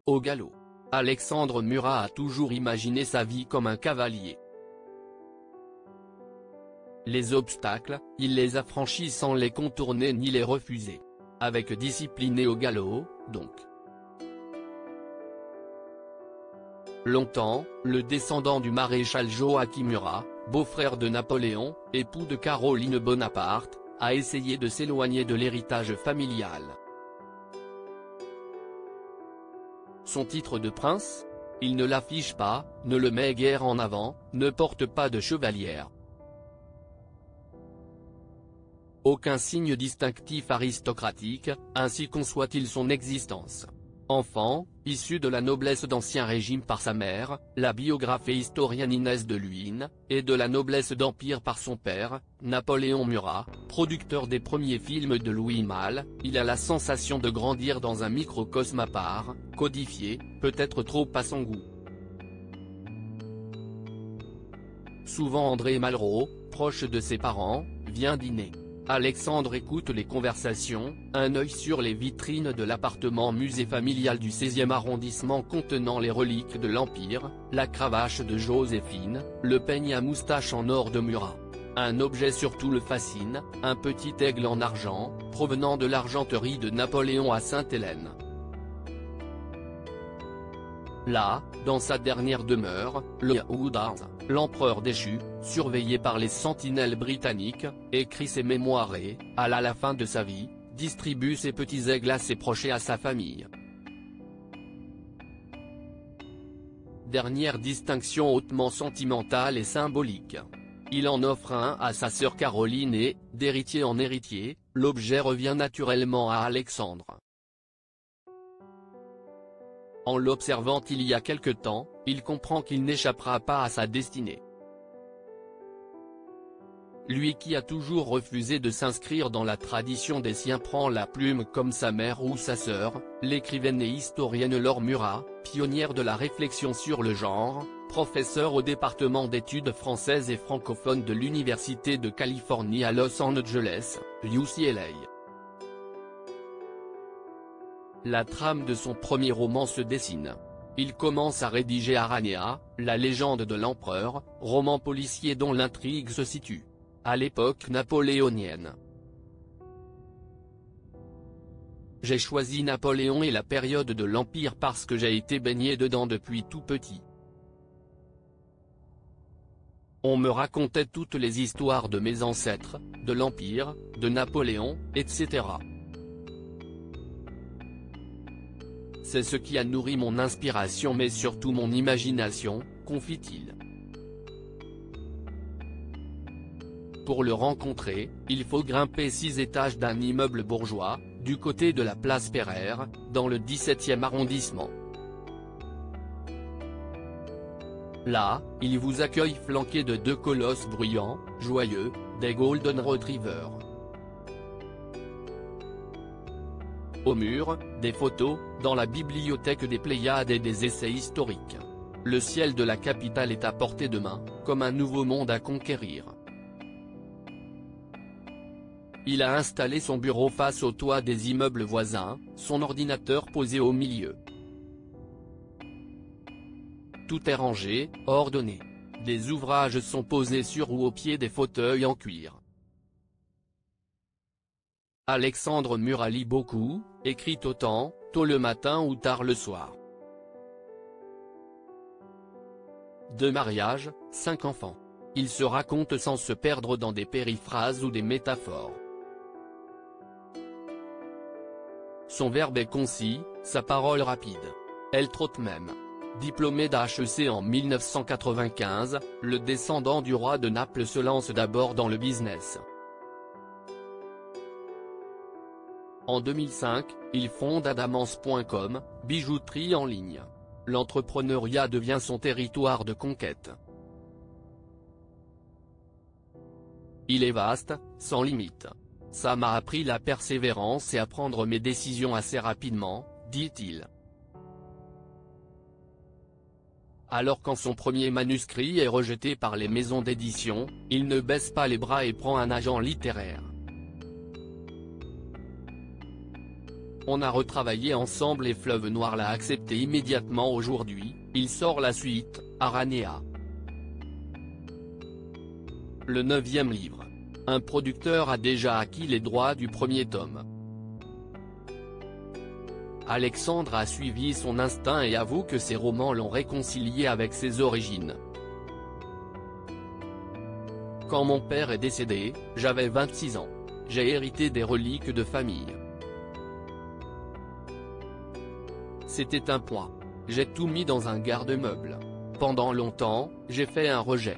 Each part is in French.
au galop. Alexandre Murat a toujours imaginé sa vie comme un cavalier. Les obstacles, il les a franchis sans les contourner ni les refuser. Avec discipline et au galop, donc. Longtemps, le descendant du maréchal Joachim Murat, beau-frère de Napoléon, époux de Caroline Bonaparte, a essayé de s'éloigner de l'héritage familial. Son titre de prince? Il ne l'affiche pas, ne le met guère en avant, ne porte pas de chevalière. Aucun signe distinctif aristocratique, ainsi conçoit-il son existence. Enfant, issu de la noblesse d'Ancien Régime par sa mère, la biographe et historienne Inès de Luynes, et de la noblesse d'Empire par son père, Napoléon Murat, producteur des premiers films de Louis Malle, il a la sensation de grandir dans un microcosme à part, codifié, peut-être trop à son goût. Souvent André Malraux, proche de ses parents, vient dîner. Alexandre écoute les conversations, un œil sur les vitrines de l'appartement musée familial du 16e arrondissement contenant les reliques de l'Empire, la cravache de Joséphine, le peigne à moustache en or de Murat. Un objet surtout le fascine, un petit aigle en argent, provenant de l'argenterie de Napoléon à Sainte-Hélène. Là, dans sa dernière demeure, le Houdars, l'empereur déchu, surveillé par les sentinelles britanniques, écrit ses mémoires et, à la fin de sa vie, distribue ses petits aigles à ses proches et à sa famille. Dernière distinction hautement sentimentale et symbolique. Il en offre un à sa sœur Caroline et, d'héritier en héritier, l'objet revient naturellement à Alexandre. En l'observant il y a quelque temps, il comprend qu'il n'échappera pas à sa destinée. Lui qui a toujours refusé de s'inscrire dans la tradition des siens prend la plume comme sa mère ou sa sœur, l'écrivaine et historienne Laure Murat, pionnière de la réflexion sur le genre, professeure au département d'études françaises et francophones de l'Université de Californie à Los Angeles, UCLA. La trame de son premier roman se dessine. Il commence à rédiger Arania, la légende de l'empereur, roman policier dont l'intrigue se situe à l'époque napoléonienne. J'ai choisi Napoléon et la période de l'Empire parce que j'ai été baigné dedans depuis tout petit. On me racontait toutes les histoires de mes ancêtres, de l'Empire, de Napoléon, etc. C'est ce qui a nourri mon inspiration mais surtout mon imagination, confie-t-il. Pour le rencontrer, il faut grimper 6 étages d'un immeuble bourgeois, du côté de la place Pereire, dans le 17e arrondissement. Là, il vous accueille flanqué de 2 colosses bruyants, joyeux, des Golden Retrievers. Au mur, des photos, dans la bibliothèque des Pléiades et des essais historiques. Le ciel de la capitale est à portée de main, comme un nouveau monde à conquérir. Il a installé son bureau face au toit des immeubles voisins, son ordinateur posé au milieu. Tout est rangé, ordonné. Des ouvrages sont posés sur ou au pied des fauteuils en cuir. Alexandre Murat lit beaucoup, écrit autant, tôt le matin ou tard le soir. 2 mariages, 5 enfants. Il se raconte sans se perdre dans des périphrases ou des métaphores. Son verbe est concis, sa parole rapide. Elle trotte même. Diplômé d'HEC en 1995, le descendant du roi de Naples se lance d'abord dans le business. En 2005, il fonde Adamance.com, bijouterie en ligne. L'entrepreneuriat devient son territoire de conquête. Il est vaste, sans limite. Ça m'a appris la persévérance et à prendre mes décisions assez rapidement, dit-il. Alors quand son premier manuscrit est rejeté par les maisons d'édition, il ne baisse pas les bras et prend un agent littéraire. On a retravaillé ensemble et Fleuve Noir l'a accepté immédiatement aujourd'hui, il sort la suite, Aranea. Le 9e livre. Un producteur a déjà acquis les droits du premier tome. Alexandre a suivi son instinct et avoue que ses romans l'ont réconcilié avec ses origines. Quand mon père est décédé, j'avais 26 ans. J'ai hérité des reliques de famille. C'était un poids. J'ai tout mis dans un garde-meuble. Pendant longtemps, j'ai fait un rejet.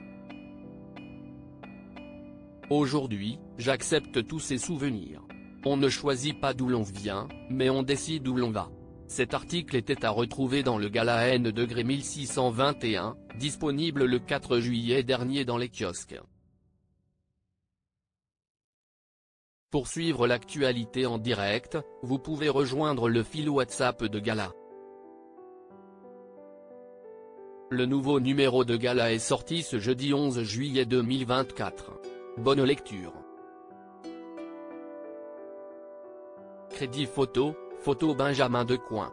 Aujourd'hui, j'accepte tous ces souvenirs. On ne choisit pas d'où l'on vient, mais on décide où l'on va. Cet article était à retrouver dans le Gala N°1621, disponible le 4 juillet dernier dans les kiosques. Pour suivre l'actualité en direct, vous pouvez rejoindre le fil WhatsApp de Gala. Le nouveau numéro de Gala est sorti ce jeudi 11 juillet 2024. Bonne lecture. Crédit photo, photo Benjamin Decoing.